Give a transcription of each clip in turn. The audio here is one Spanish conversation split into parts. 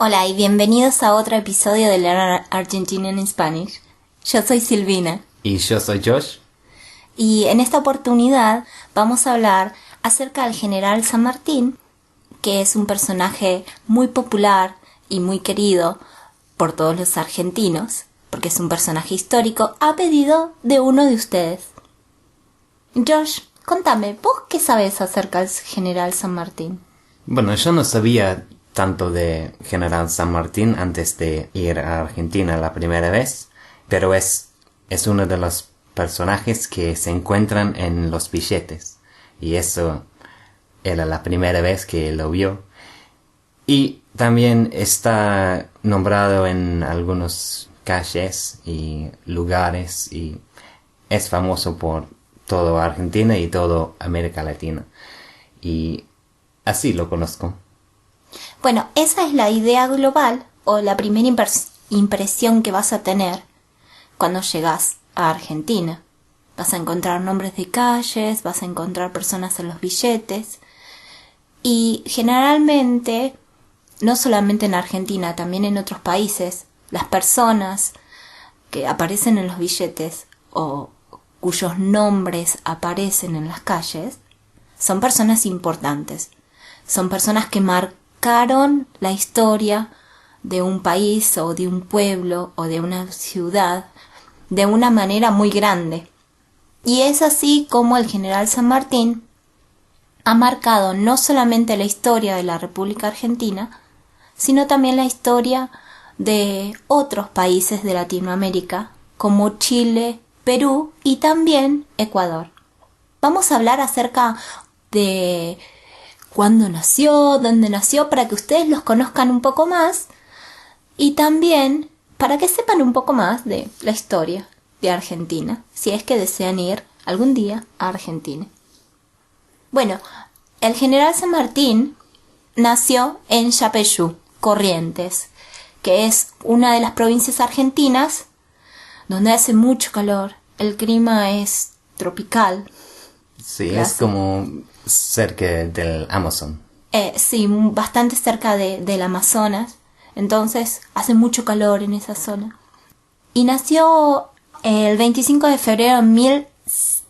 Hola y bienvenidos a otro episodio de Learn Argentinian in Spanish. Yo soy Silvina. Y yo soy Josh. Y en esta oportunidad vamos a hablar acerca del general San Martín, que es un personaje muy popular y muy querido por todos los argentinos, porque es un personaje histórico a pedido de uno de ustedes. Josh, contame, ¿vos qué sabes acerca del general San Martín? Bueno, yo no sabía tanto de General San Martín antes de ir a Argentina la primera vez, pero es uno de los personajes que se encuentran en los billetes, y eso era la primera vez que lo vio. Y también está nombrado en algunos calles y lugares, y es famoso por toda Argentina y toda América Latina, y así lo conozco. Bueno, esa es la idea global o la primera impresión que vas a tener cuando llegas a Argentina. Vas a encontrar nombres de calles, vas a encontrar personas en los billetes y generalmente, no solamente en Argentina, también en otros países, las personas que aparecen en los billetes o cuyos nombres aparecen en las calles son personas importantes, son personas que marcaron la historia de un país o de un pueblo o de una ciudad de una manera muy grande. Y es así como el general San Martín ha marcado no solamente la historia de la República Argentina, sino también la historia de otros países de Latinoamérica, como Chile, Perú y también Ecuador. Vamos a hablar acerca de cuándo nació, dónde nació, para que ustedes los conozcan un poco más y también para que sepan un poco más de la historia de Argentina, si es que desean ir algún día a Argentina. Bueno, el general San Martín nació en Yapeyú, Corrientes, que es una de las provincias argentinas donde hace mucho calor. El clima es tropical. Sí, es como cerca del Amazon. Sí, bastante cerca del Amazonas. Entonces hace mucho calor en esa zona. Y nació el 25 de febrero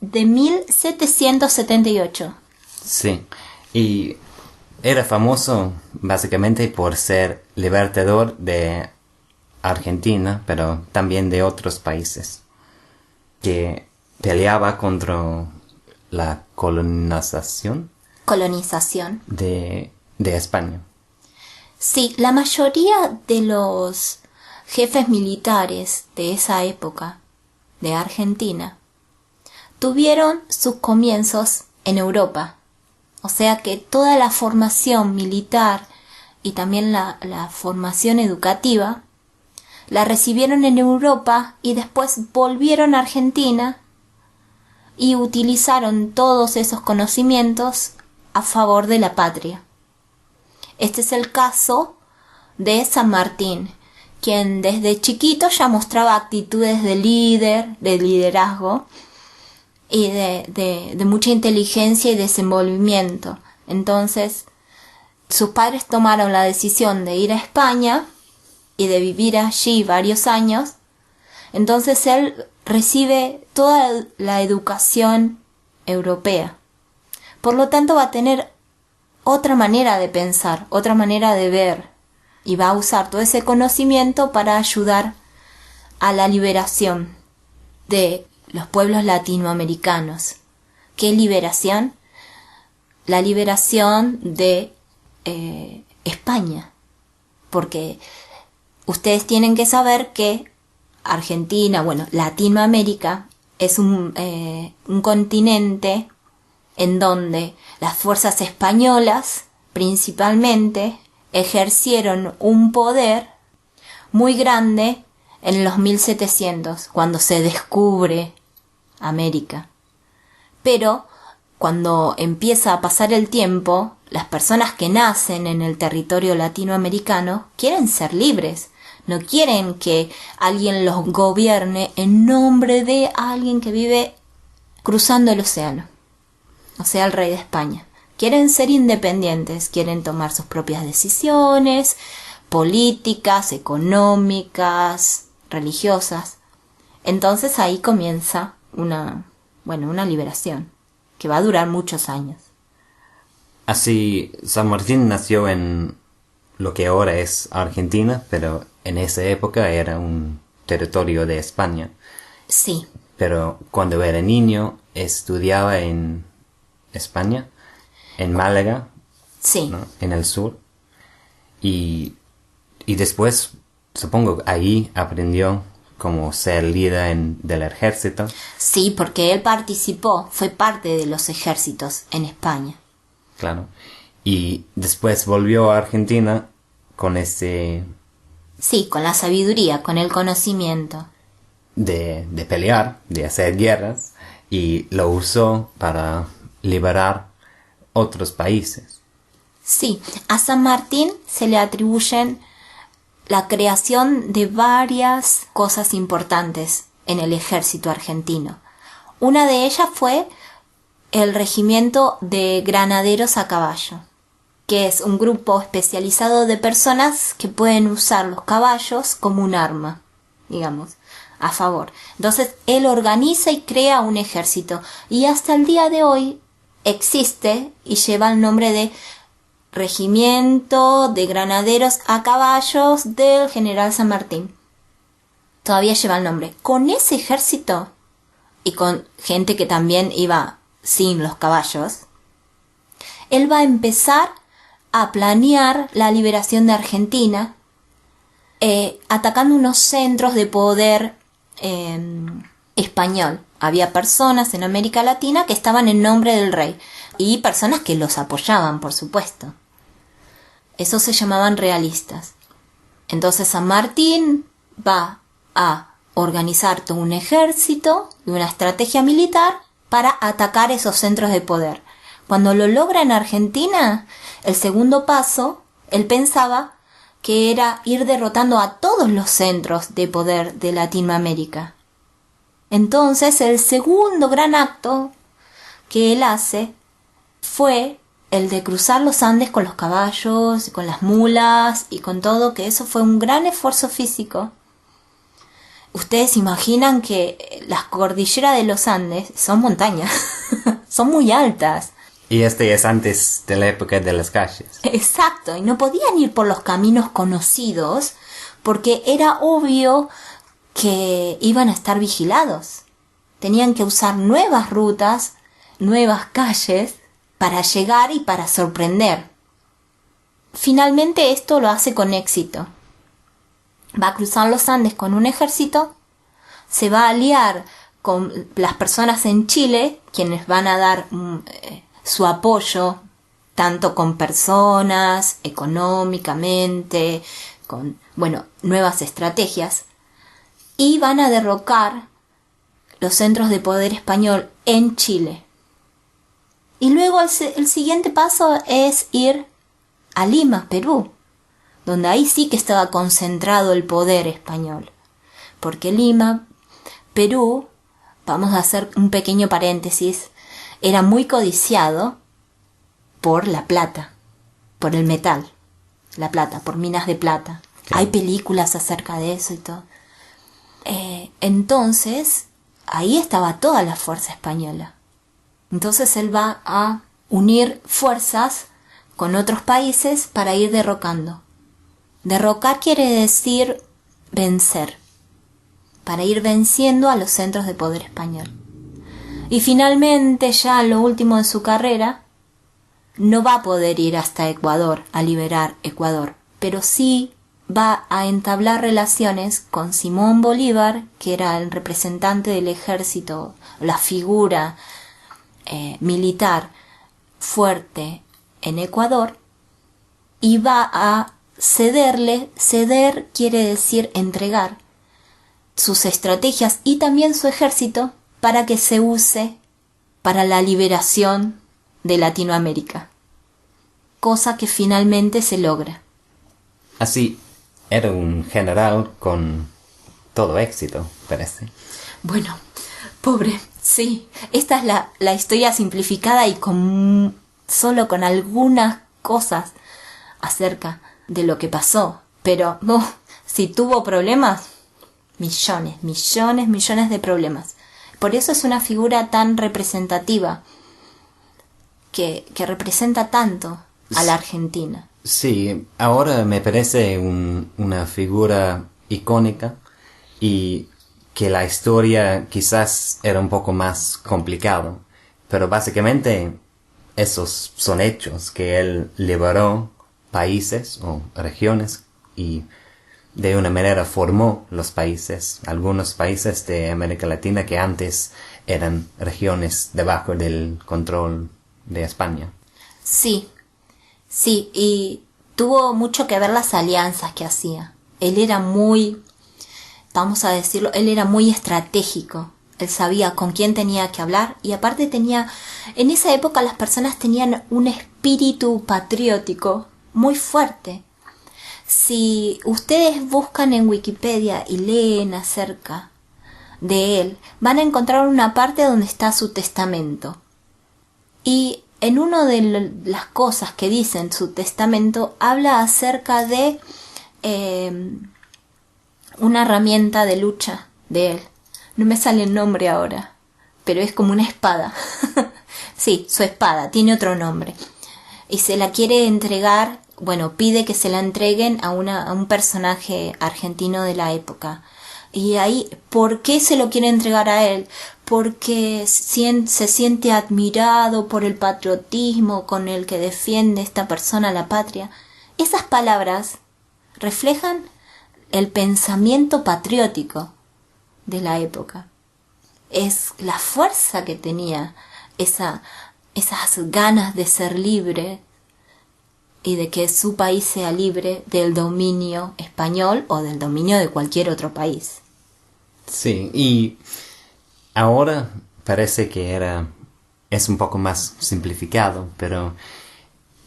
de 1778. Sí, y era famoso básicamente por ser libertador de Argentina, pero también de otros países, que peleaba contra la colonización de España. Sí, la mayoría de los jefes militares de esa época de Argentina tuvieron sus comienzos en Europa. O sea que toda la formación militar y también la formación educativa la recibieron en Europa y después volvieron a Argentina y utilizaron todos esos conocimientos a favor de la patria. Este es el caso de San Martín, quien desde chiquito ya mostraba actitudes de líder, de liderazgo y de mucha inteligencia y desenvolvimiento. Entonces, sus padres tomaron la decisión de ir a España y de vivir allí varios años. Entonces él recibe toda la educación europea. Por lo tanto va a tener otra manera de pensar, otra manera de ver, y va a usar todo ese conocimiento para ayudar a la liberación de los pueblos latinoamericanos. ¿Qué liberación? La liberación de España. Porque ustedes tienen que saber que Argentina, Latinoamérica es un continente en donde las fuerzas españolas principalmente ejercieron un poder muy grande en los 1700, cuando se descubre América. Pero cuando empieza a pasar el tiempo, las personas que nacen en el territorio latinoamericano quieren ser libres. No quieren que alguien los gobierne en nombre de alguien que vive cruzando el océano, o sea, el rey de España. Quieren ser independientes, quieren tomar sus propias decisiones, políticas, económicas, religiosas. Entonces ahí comienza una liberación que va a durar muchos años. Así, San Martín nació en lo que ahora es Argentina, pero en esa época era un territorio de España. Sí. Pero cuando era niño estudiaba en España, en Málaga, Sí. ¿no? En el sur. Y después, supongo, ahí aprendió cómo ser líder del ejército. Sí, porque él fue parte de los ejércitos en España. Claro. Y después volvió a Argentina con ese... Sí, con la sabiduría, con el conocimiento. De pelear, de hacer guerras, y lo usó para liberar otros países. Sí, a San Martín se le atribuyen la creación de varias cosas importantes en el ejército argentino. Una de ellas fue el regimiento de granaderos a caballo, que es un grupo especializado de personas que pueden usar los caballos como un arma, digamos, a favor. Entonces él organiza y crea un ejército, y hasta el día de hoy existe y lleva el nombre de Regimiento de Granaderos a Caballos del General San Martín. Todavía lleva el nombre. Con ese ejército y con gente que también iba sin los caballos, él va a empezar a planear la liberación de Argentina, atacando unos centros de poder español. Había personas en América Latina que estaban en nombre del rey y personas que los apoyaban, por supuesto. Esos se llamaban realistas. Entonces San Martín va a organizar todo un ejército y una estrategia militar para atacar esos centros de poder. Cuando lo logra en Argentina, el segundo paso, él pensaba que era ir derrotando a todos los centros de poder de Latinoamérica. Entonces, el segundo gran acto que él hace fue el de cruzar los Andes con los caballos, con las mulas y con todo, que eso fue un gran esfuerzo físico. Ustedes imaginan que las cordilleras de los Andes son montañas, son muy altas. Y este es antes de la época de las calles. Exacto, y no podían ir por los caminos conocidos porque era obvio que iban a estar vigilados. Tenían que usar nuevas rutas, nuevas calles para llegar y para sorprender. Finalmente esto lo hace con éxito. Va a cruzar los Andes con un ejército, se va a aliar con las personas en Chile, quienes van a dar su apoyo, tanto con personas, económicamente, con, nuevas estrategias, y van a derrocar los centros de poder español en Chile. Y luego el siguiente paso es ir a Lima, Perú, donde ahí sí que estaba concentrado el poder español. Porque Lima, Perú, vamos a hacer un pequeño paréntesis, era muy codiciado por la plata, por el metal, la plata, por minas de plata. Claro. Hay películas acerca de eso y todo. Entonces, ahí estaba toda la fuerza española. Entonces él va a unir fuerzas con otros países para ir derrocando. Derrocar quiere decir vencer, para ir venciendo a los centros de poder español. Y finalmente, ya lo último de su carrera, no va a poder ir hasta Ecuador a liberar Ecuador, pero sí va a entablar relaciones con Simón Bolívar, que era el representante del ejército, la figura militar fuerte en Ecuador, y va a ceder quiere decir entregar sus estrategias y también su ejército para que se use para la liberación de Latinoamérica, cosa que finalmente se logra. Así, era un general con todo éxito, parece. Bueno, pobre, sí. Esta es la historia simplificada y solo con algunas cosas acerca de lo que pasó. pero si tuvo problemas, millones de problemas. Por eso es una figura tan representativa, que representa tanto a la Argentina. Sí, ahora me parece una figura icónica y que la historia quizás era un poco más complicado, pero básicamente esos son hechos, que él liberó países o regiones y de una manera formó los países, algunos países de América Latina que antes eran regiones debajo del control de España. Sí, y tuvo mucho que ver las alianzas que hacía. Él era muy, vamos a decirlo, él era muy estratégico. Él sabía con quién tenía que hablar y aparte en esa época las personas tenían un espíritu patriótico muy fuerte. Si ustedes buscan en Wikipedia y leen acerca de él, van a encontrar una parte donde está su testamento. Y en una de las cosas que dice en su testamento, habla acerca de una herramienta de lucha de él. No me sale el nombre ahora, pero es como una espada. Sí, su espada, tiene otro nombre. Y se la quiere entregar, pide que se la entreguen a un personaje argentino de la época. Y ahí, ¿por qué se lo quiere entregar a él? Porque se siente admirado por el patriotismo con el que defiende esta persona la patria. Esas palabras reflejan el pensamiento patriótico de la época. Es la fuerza que tenía, esas ganas de ser libre y de que su país sea libre del dominio español o del dominio de cualquier otro país. Sí, y ahora parece que es un poco más simplificado, pero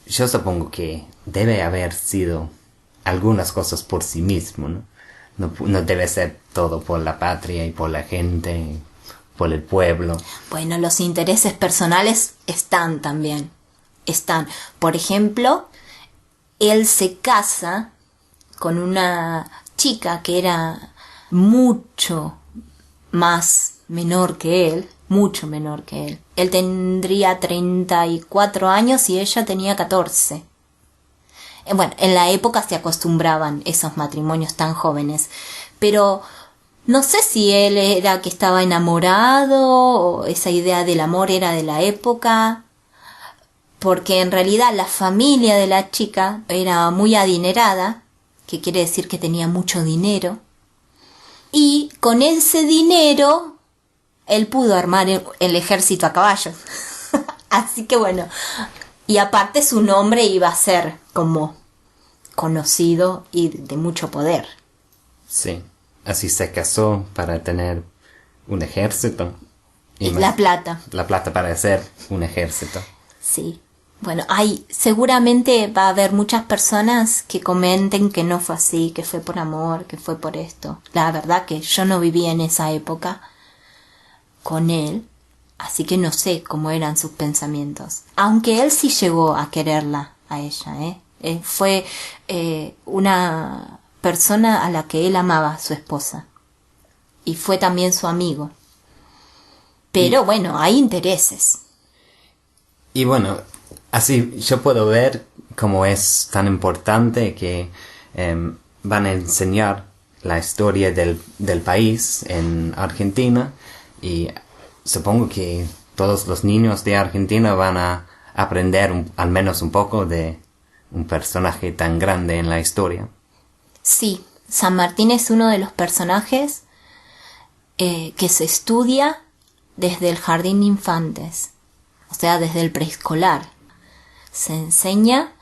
yo supongo que debe haber sido algunas cosas por sí mismo, ¿no? No debe ser todo por la patria y por la gente, por el pueblo. Bueno, los intereses personales están también. Por ejemplo, él se casa con una chica que era mucho menor que él. Él tendría 34 años y ella tenía 14. En la época se acostumbraban esos matrimonios tan jóvenes, pero no sé si él era que estaba enamorado o esa idea del amor era de la época, porque en realidad la familia de la chica era muy adinerada, que quiere decir que tenía mucho dinero, y con ese dinero él pudo armar el ejército a caballo. Así que y aparte su nombre iba a ser como conocido y de mucho poder. Sí, así se casó para tener un ejército. Y la plata. La plata para hacer un ejército. Sí. Seguramente va a haber muchas personas que comenten que no fue así, que fue por amor, que fue por esto. La verdad que yo no vivía en esa época con él, así que no sé cómo eran sus pensamientos. Aunque él sí llegó a quererla a ella, fue una persona a la que él amaba, su esposa. Y fue también su amigo. Pero hay intereses. Y así yo puedo ver cómo es tan importante que van a enseñar la historia del país en Argentina y supongo que todos los niños de Argentina van a aprender al menos un poco de un personaje tan grande en la historia. Sí, San Martín es uno de los personajes que se estudia desde el jardín de infantes, o sea, desde el preescolar. Se enseña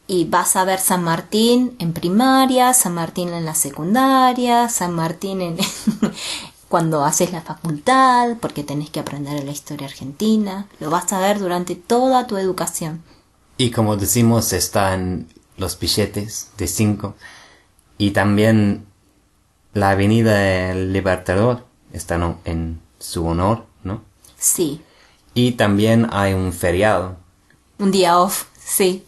y vas a ver San Martín en primaria, San Martín en la secundaria, San Martín cuando haces la facultad, porque tenés que aprender la historia argentina. Lo vas a ver durante toda tu educación. Y como decimos, está en los billetes de 5. Y también la Avenida del Libertador está en su honor, ¿no? Sí. Y también hay un feriado. Un día off, sí.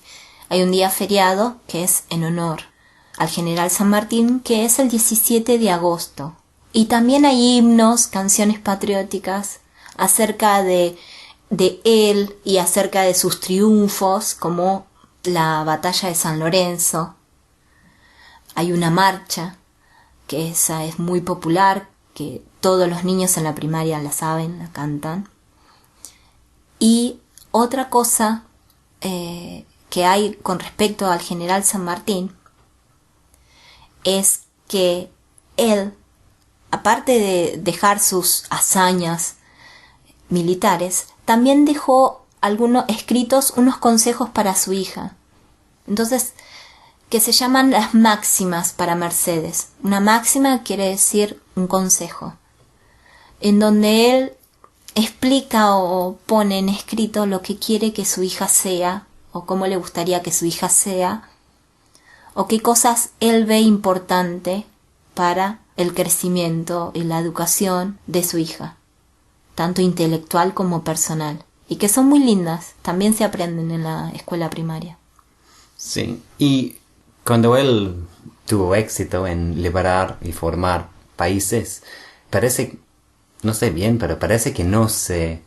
Hay un día feriado que es en honor al general San Martín, que es el 17 de agosto. Y también hay himnos, canciones patrióticas acerca de él y acerca de sus triunfos, como la batalla de San Lorenzo. Hay una marcha, que esa es muy popular, que todos los niños en la primaria la saben, la cantan. Y otra cosa que hay con respecto al general San Martín es que él, aparte de dejar sus hazañas militares, también dejó escritos unos consejos para su hija. Entonces, que se llaman las máximas para Mercedes. Una máxima quiere decir un consejo, en donde él explica o pone en escrito lo que quiere que su hija sea, o cómo le gustaría que su hija sea, o qué cosas él ve importante para el crecimiento y la educación de su hija, tanto intelectual como personal, y que son muy lindas, también se aprenden en la escuela primaria. Sí, y cuando él tuvo éxito en liberar y formar países, parece, no sé bien, pero parece que no se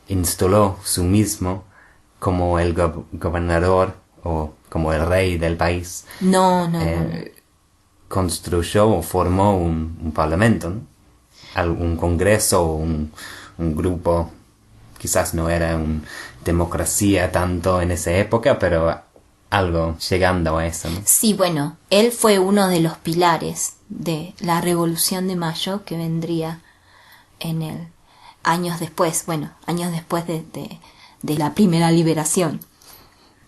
instaló su mismo como el gobernador o como el rey del país. No. Construyó o formó un parlamento, ¿no? Un congreso o un grupo. Quizás no era una democracia tanto en esa época, pero algo llegando a eso, ¿no? Sí, bueno, él fue uno de los pilares de la Revolución de Mayo, que vendría años después de la primera liberación,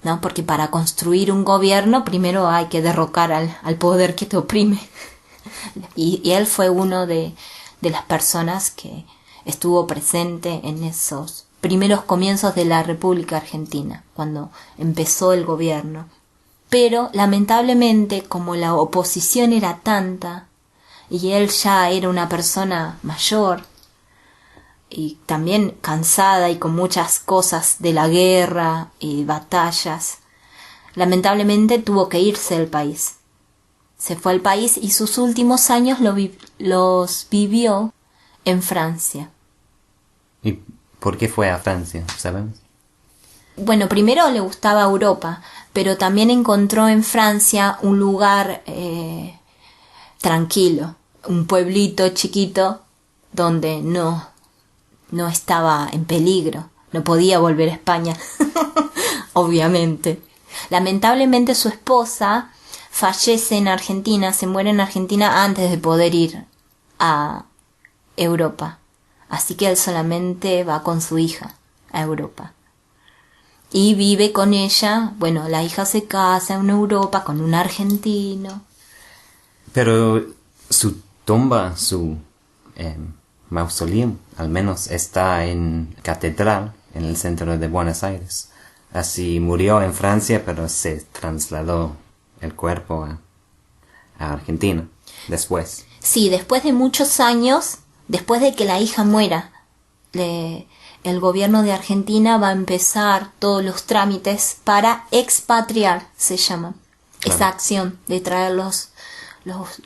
¿no? Porque para construir un gobierno primero hay que derrocar al poder que te oprime. Y él fue uno de las personas que estuvo presente en esos primeros comienzos de la República Argentina, cuando empezó el gobierno. Pero lamentablemente, como la oposición era tanta y él ya era una persona mayor y también cansada y con muchas cosas de la guerra y batallas, lamentablemente tuvo que irse del país. Se fue al país y sus últimos años los vivió en Francia. ¿Y por qué fue a Francia? ¿Sabemos? Bueno, primero le gustaba Europa, pero también encontró en Francia un lugar tranquilo, un pueblito chiquito donde no estaba en peligro, no podía volver a España, obviamente. Lamentablemente su esposa fallece en Argentina, se muere en Argentina antes de poder ir a Europa. Así que él solamente va con su hija a Europa. Y vive con ella, bueno, la hija se casa en Europa con un argentino. Pero su tumba, su mausoleo, al menos está en Catedral, en el centro de Buenos Aires. Así murió en Francia, pero se trasladó el cuerpo a Argentina después. Sí, después de muchos años, después de que la hija muera, el gobierno de Argentina va a empezar todos los trámites para expatriar, se llama. Claro. Esa acción de traer los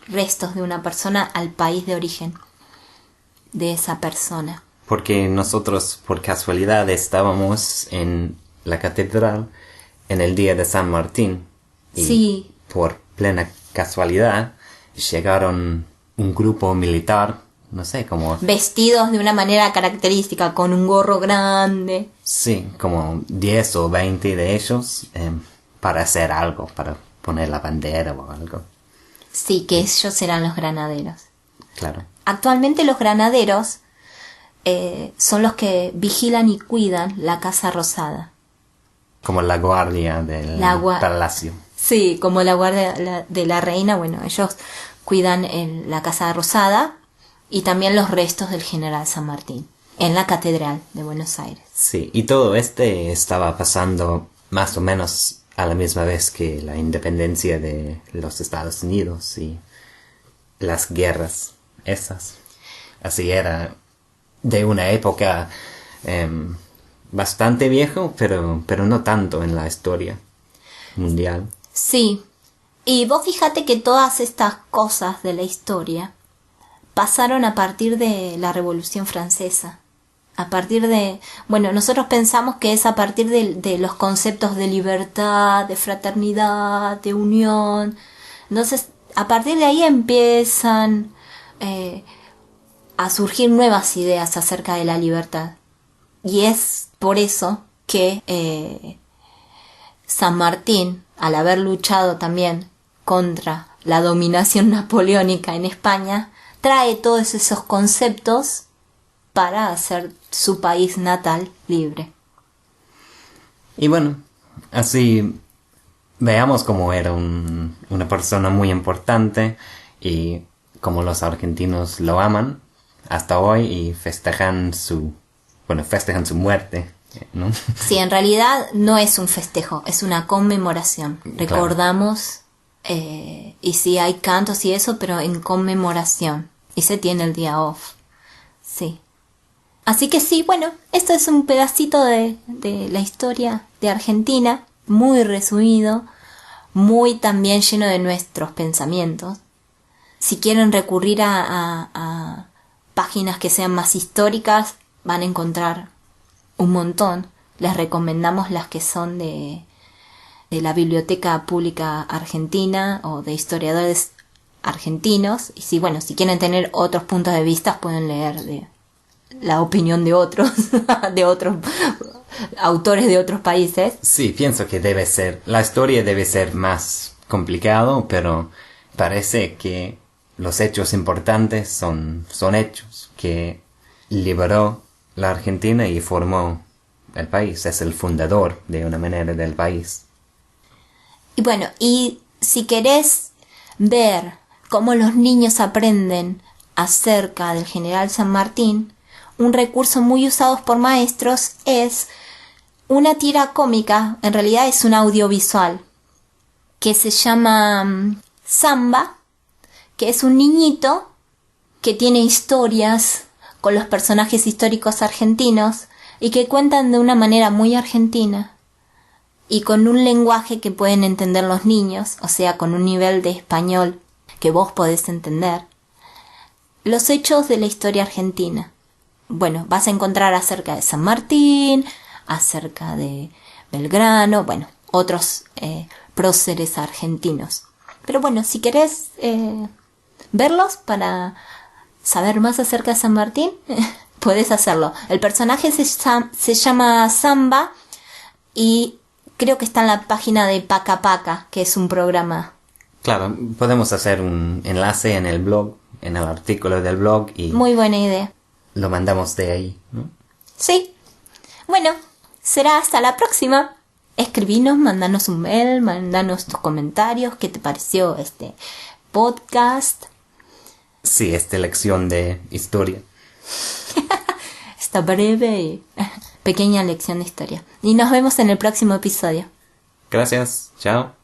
restos de una persona al país de origen de esa persona. Porque nosotros, por casualidad, estábamos en la catedral en el día de San Martín. Y sí. Por plena casualidad, llegaron un grupo militar, no sé, como... vestidos de una manera característica, con un gorro grande. Sí, como 10 o 20 de ellos, para hacer algo, para poner la bandera o algo. Sí, que ellos eran los granaderos. Claro. Actualmente los granaderos son los que vigilan y cuidan la Casa Rosada. Como la guardia del palacio. Sí, como la guardia de la reina, bueno, ellos cuidan la Casa Rosada y también los restos del general San Martín en la Catedral de Buenos Aires. Sí, y todo estaba pasando más o menos a la misma vez que la independencia de los Estados Unidos y las guerras esas. Así era de una época bastante viejo, pero no tanto en la historia mundial. Sí, Y vos fíjate que todas estas cosas de la historia pasaron a partir de la Revolución Francesa. A partir de... Bueno, nosotros pensamos que es a partir de los conceptos de libertad, de fraternidad, de unión. Entonces, a partir de ahí empiezan a surgir nuevas ideas acerca de la libertad. Y es por eso que San Martín, al haber luchado también contra la dominación napoleónica en España, trae todos esos conceptos para hacer su país natal libre. Y bueno, así veamos cómo era una persona muy importante y cómo los argentinos lo aman hasta hoy y festejan su muerte, ¿no? Sí, en realidad no es un festejo, es una conmemoración. Recordamos, y sí hay cantos y eso, pero en conmemoración. Y se tiene el día off. Sí. Así que sí, bueno, esto es un pedacito de la historia de Argentina, muy resumido, muy también lleno de nuestros pensamientos. Si quieren recurrir a páginas que sean más históricas, van a encontrar un montón. Les recomendamos las que son de la Biblioteca Pública Argentina o de historiadores argentinos. Y si quieren tener otros puntos de vista, pueden leer de la opinión de otros, de otros autores de otros países. Sí, pienso que la historia debe ser más complicado, pero parece que los hechos importantes son hechos, que liberó la Argentina y formó el país, es el fundador de una manera del país. Y bueno, y si querés ver cómo los niños aprenden acerca del general San Martín, un recurso muy usado por maestros es una tira cómica, en realidad es un audiovisual, que se llama Samba, que es un niñito que tiene historias con los personajes históricos argentinos y que cuentan de una manera muy argentina y con un lenguaje que pueden entender los niños, o sea, con un nivel de español que vos podés entender, los hechos de la historia argentina. Bueno, vas a encontrar acerca de San Martín, acerca de Belgrano, otros próceres argentinos. Pero bueno, si querés verlos para saber más acerca de San Martín, podés hacerlo. El personaje se llama Samba y creo que está en la página de Paca Paca, que es un programa. Claro, podemos hacer un enlace en el blog, en el artículo del blog y... Muy buena idea. Lo mandamos de ahí, ¿no? Sí. Bueno, será hasta la próxima. Escribinos, mandanos un mail, mandanos tus comentarios, qué te pareció este podcast. Sí, esta lección de historia. Esta breve y pequeña lección de historia. Y nos vemos en el próximo episodio. Gracias, chao.